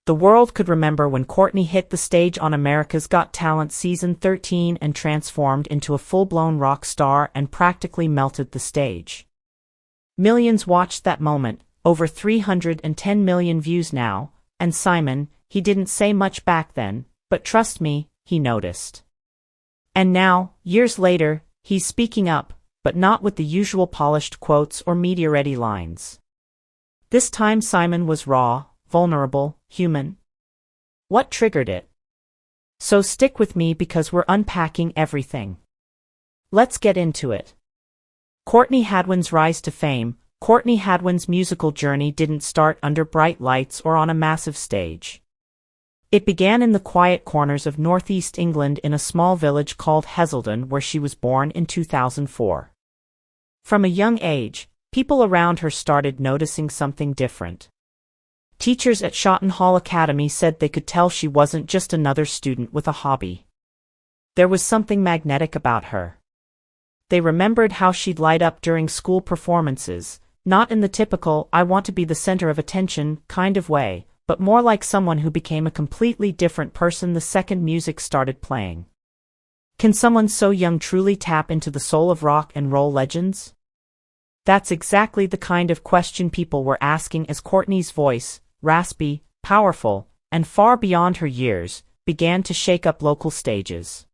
The world could remember when Courtney hit the stage on America's Got Talent Season 13 and transformed into a full-blown rock star and practically melted the stage. Millions watched that moment, over 310 million views now, and Simon, he didn't say much back then, but trust me, he noticed. And now, years later, he's speaking up, but not with the usual polished quotes or media-ready lines. This time Simon was raw, vulnerable, human. What triggered it? So stick with me because we're unpacking everything. Let's get into it. Courtney Hadwin's rise to fame. Courtney Hadwin's musical journey didn't start under bright lights or on a massive stage. It began in the quiet corners of northeast England in a small village called Heselden, where she was born in 2004. From a young age, people around her started noticing something different. Teachers at Shotton Hall Academy said they could tell she wasn't just another student with a hobby. There was something magnetic about her. They remembered how she'd light up during school performances, not in the typical "I want to be the center of attention" kind of way, but more like someone who became a completely different person the second music started playing. Can someone so young truly tap into the soul of rock and roll legends? That's exactly the kind of question people were asking as Courtney's voice, raspy, powerful, and far beyond her years, began to shake up local stages.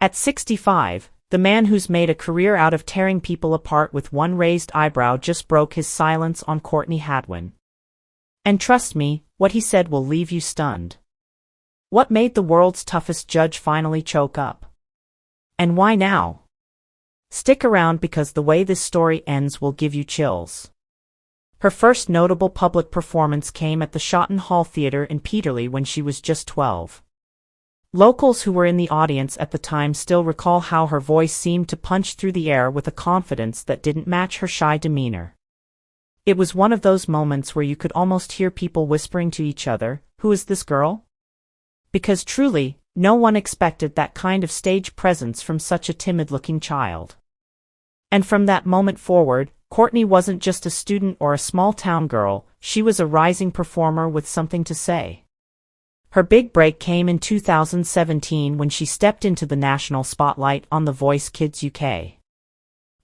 At 65, the man who's made a career out of tearing people apart with one raised eyebrow just broke his silence on Courtney Hadwin. And trust me, what he said will leave you stunned. What made the world's toughest judge finally choke up? And why now? Stick around because the way this story ends will give you chills. Her first notable public performance came at the Shotton Hall Theatre in Peterlee when she was just 12. Locals who were in the audience at the time still recall how her voice seemed to punch through the air with a confidence that didn't match her shy demeanor. It was one of those moments where you could almost hear people whispering to each other, "Who is this girl?" Because truly, no one expected that kind of stage presence from such a timid-looking child. And from that moment forward, Courtney wasn't just a student or a small-town girl, she was a rising performer with something to say. Her big break came in 2017 when she stepped into the national spotlight on The Voice Kids UK.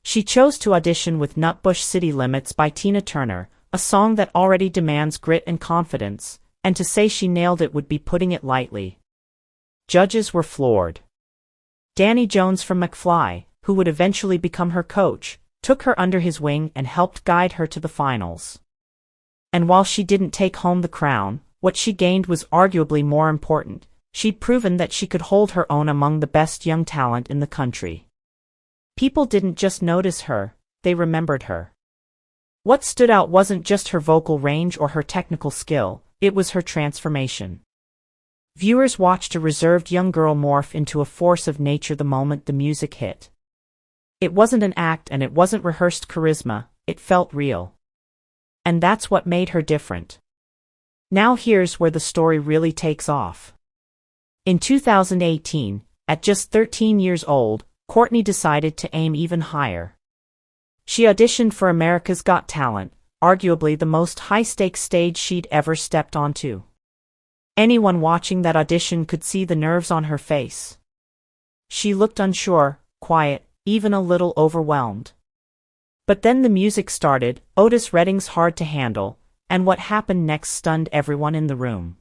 She chose to audition with Nutbush City Limits by Tina Turner, a song that already demands grit and confidence, and to say she nailed it would be putting it lightly. Judges were floored. Danny Jones from McFly, who would eventually become her coach, took her under his wing and helped guide her to the finals. And while she didn't take home the crown, what she gained was arguably more important. She'd proven that she could hold her own among the best young talent in the country. People didn't just notice her, they remembered her. What stood out wasn't just her vocal range or her technical skill, it was her transformation. Viewers watched a reserved young girl morph into a force of nature the moment the music hit. It wasn't an act and it wasn't rehearsed charisma, it felt real. And that's what made her different. Now here's where the story really takes off. In 2018, at just 13 years old, Courtney decided to aim even higher. She auditioned for America's Got Talent, arguably the most high-stakes stage she'd ever stepped onto. Anyone watching that audition could see the nerves on her face. She looked unsure, quiet, even a little overwhelmed. But then the music started, Otis Redding's Hard to Handle, and what happened next stunned everyone in the room.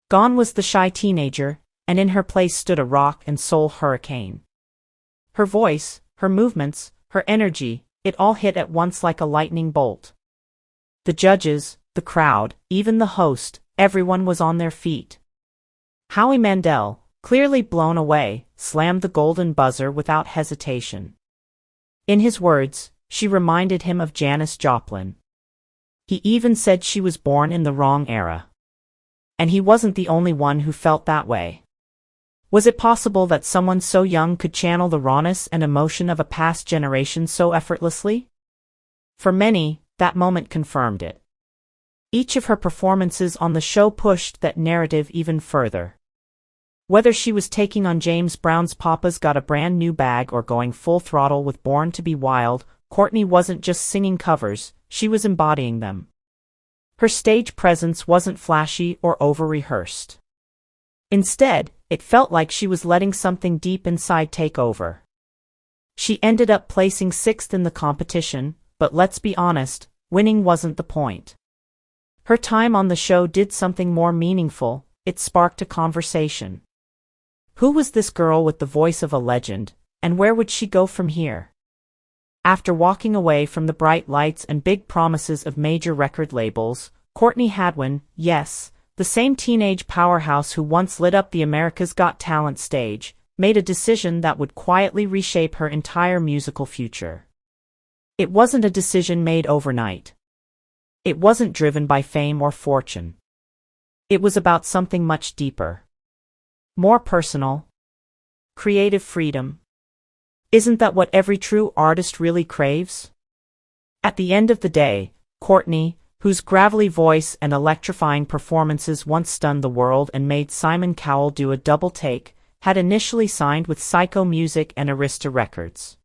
Gone was the shy teenager, and in her place stood a rock and soul hurricane. Her voice, her movements, her energy, it all hit at once like a lightning bolt. The judges, the crowd, even the host, everyone was on their feet. Howie Mandel, clearly blown away, slammed the golden buzzer without hesitation. In his words, she reminded him of Janis Joplin. He even said she was born in the wrong era. And he wasn't the only one who felt that way. Was it possible that someone so young could channel the rawness and emotion of a past generation so effortlessly? For many, that moment confirmed it. Each of her performances on the show pushed that narrative even further. Whether she was taking on James Brown's Papa's Got a Brand New Bag or going full throttle with Born to Be Wild, Courtney wasn't just singing covers, she was embodying them. Her stage presence wasn't flashy or over-rehearsed. Instead, it felt like she was letting something deep inside take over. She ended up placing 6th in the competition, but let's be honest, winning wasn't the point. Her time on the show did something more meaningful. It sparked a conversation. Who was this girl with the voice of a legend, and where would she go from here? After walking away from the bright lights and big promises of major record labels, Courtney Hadwin, yes, the same teenage powerhouse who once lit up the America's Got Talent stage, made a decision that would quietly reshape her entire musical future. It wasn't a decision made overnight. It wasn't driven by fame or fortune. It was about something much deeper. More personal. Creative freedom. Isn't that what every true artist really craves? At the end of the day, Courtney, whose gravelly voice and electrifying performances once stunned the world and made Simon Cowell do a double take, had initially signed with Psycho Music and Arista Records.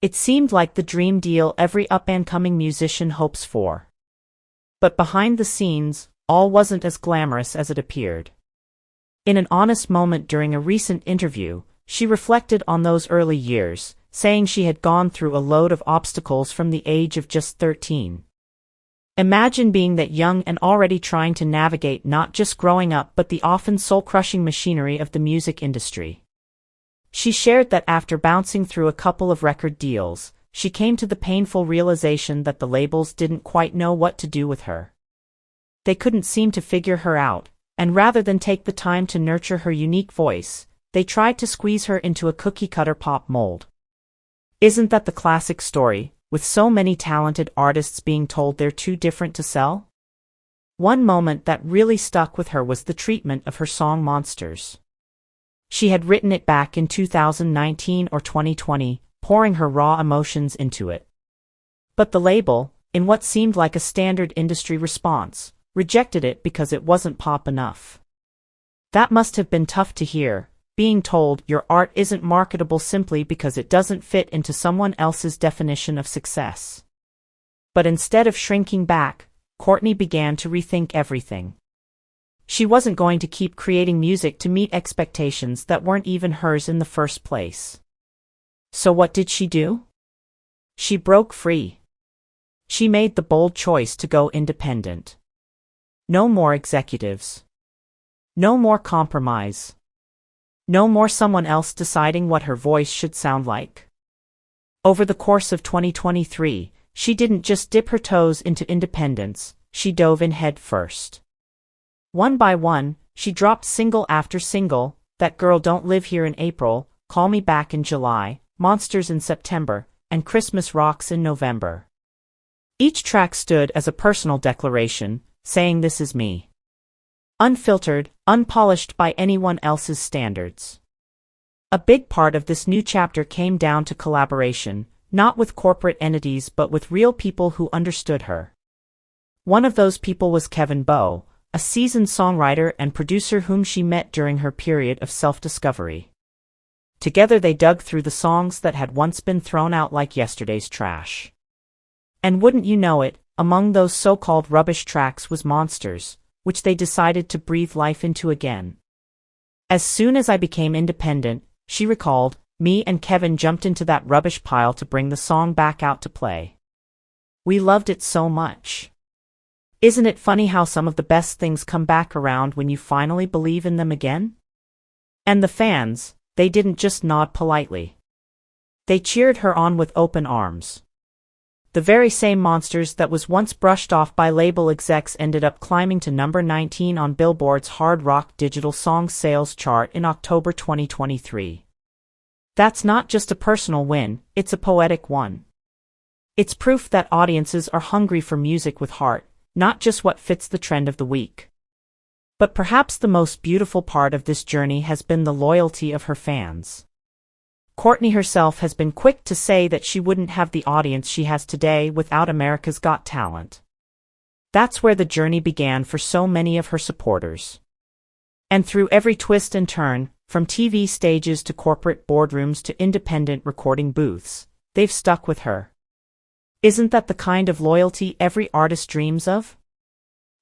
It seemed like the dream deal every up-and-coming musician hopes for. But behind the scenes, all wasn't as glamorous as it appeared. In an honest moment during a recent interview, she reflected on those early years, saying she had gone through a load of obstacles from the age of just 13. Imagine being that young and already trying to navigate not just growing up but the often soul-crushing machinery of the music industry. She shared that after bouncing through a couple of record deals, she came to the painful realization that the labels didn't quite know what to do with her. They couldn't seem to figure her out, and rather than take the time to nurture her unique voice, they tried to squeeze her into a cookie-cutter pop mold. Isn't that the classic story, with so many talented artists being told they're too different to sell? One moment that really stuck with her was the treatment of her song Monsters. She had written it back in 2019 or 2020, pouring her raw emotions into it. But the label, in what seemed like a standard industry response, rejected it because it wasn't pop enough. That must have been tough to hear, being told your art isn't marketable simply because it doesn't fit into someone else's definition of success. But instead of shrinking back, Courtney began to rethink everything. She wasn't going to keep creating music to meet expectations that weren't even hers in the first place. So what did she do? She broke free. She made the bold choice to go independent. No more executives. No more compromise. No more someone else deciding what her voice should sound like. Over the course of 2023, she didn't just dip her toes into independence, she dove in head first. One by one, she dropped single after single, That Girl Don't Live Here in April, Call Me Back in July, Monsters in September, and Christmas Rocks in November. Each track stood as a personal declaration, saying this is me. Unfiltered, unpolished by anyone else's standards. A big part of this new chapter came down to collaboration, not with corporate entities but with real people who understood her. One of those people was Kevin Bowe, a seasoned songwriter and producer whom she met during her period of self-discovery. Together they dug through the songs that had once been thrown out like yesterday's trash. And wouldn't you know it, among those so-called rubbish tracks was Monsters, which they decided to breathe life into again. As soon as I became independent, she recalled, me and Kevin jumped into that rubbish pile to bring the song back out to play. We loved it so much. Isn't it funny how some of the best things come back around when you finally believe in them again? And the fans, they didn't just nod politely. They cheered her on with open arms. The very same Monsters that was once brushed off by label execs ended up climbing to number 19 on Billboard's Hard Rock Digital Songs Sales chart in October 2023. That's not just a personal win, it's a poetic one. It's proof that audiences are hungry for music with heart, not just what fits the trend of the week. But perhaps the most beautiful part of this journey has been the loyalty of her fans. Courtney herself has been quick to say that she wouldn't have the audience she has today without America's Got Talent. That's where the journey began for so many of her supporters. And through every twist and turn, from TV stages to corporate boardrooms to independent recording booths, they've stuck with her. Isn't that the kind of loyalty every artist dreams of?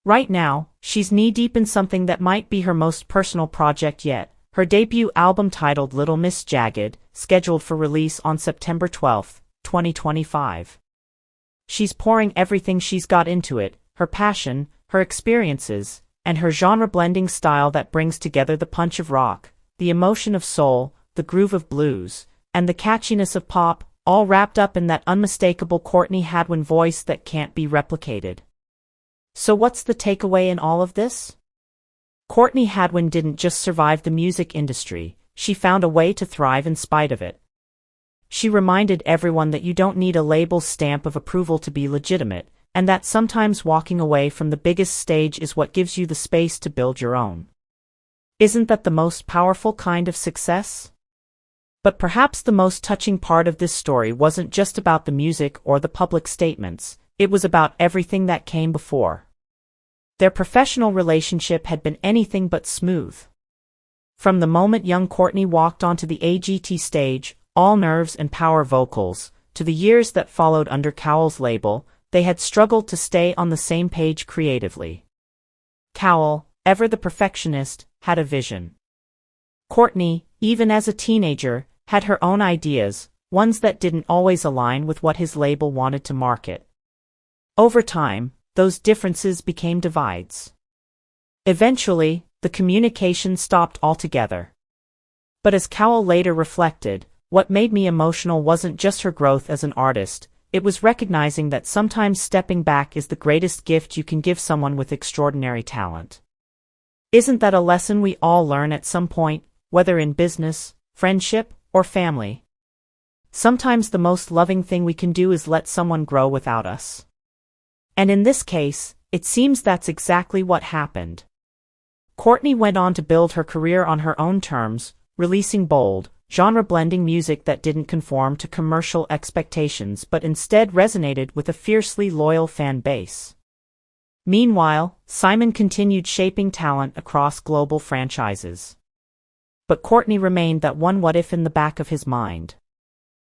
Right now, she's knee-deep in something that might be her most personal project yet, her debut album titled Little Miss Jagged, scheduled for release on September 12, 2025. She's pouring everything she's got into it, her passion, her experiences, and her genre-blending style that brings together the punch of rock, the emotion of soul, the groove of blues, and the catchiness of pop, all wrapped up in that unmistakable Courtney Hadwin voice that can't be replicated. So what's the takeaway in all of this? Courtney Hadwin didn't just survive the music industry, she found a way to thrive in spite of it. She reminded everyone that you don't need a label's stamp of approval to be legitimate, and that sometimes walking away from the biggest stage is what gives you the space to build your own. Isn't that the most powerful kind of success? But perhaps the most touching part of this story wasn't just about the music or the public statements, it was about everything that came before. Their professional relationship had been anything but smooth. From the moment young Courtney walked onto the AGT stage, all nerves and power vocals, to the years that followed under Cowell's label, they had struggled to stay on the same page creatively. Cowell, ever the perfectionist, had a vision. Courtney, even as a teenager, had her own ideas, ones that didn't always align with what his label wanted to market. Over time, those differences became divides. Eventually, the communication stopped altogether. But as Cowell later reflected, what made me emotional wasn't just her growth as an artist, it was recognizing that sometimes stepping back is the greatest gift you can give someone with extraordinary talent. Isn't that a lesson we all learn at some point, whether in business, friendship, or family? Sometimes the most loving thing we can do is let someone grow without us. And in this case, it seems that's exactly what happened. Courtney went on to build her career on her own terms, releasing bold, genre-blending music that didn't conform to commercial expectations but instead resonated with a fiercely loyal fan base. Meanwhile, Simon continued shaping talent across global franchises. But Courtney remained that one what-if in the back of his mind.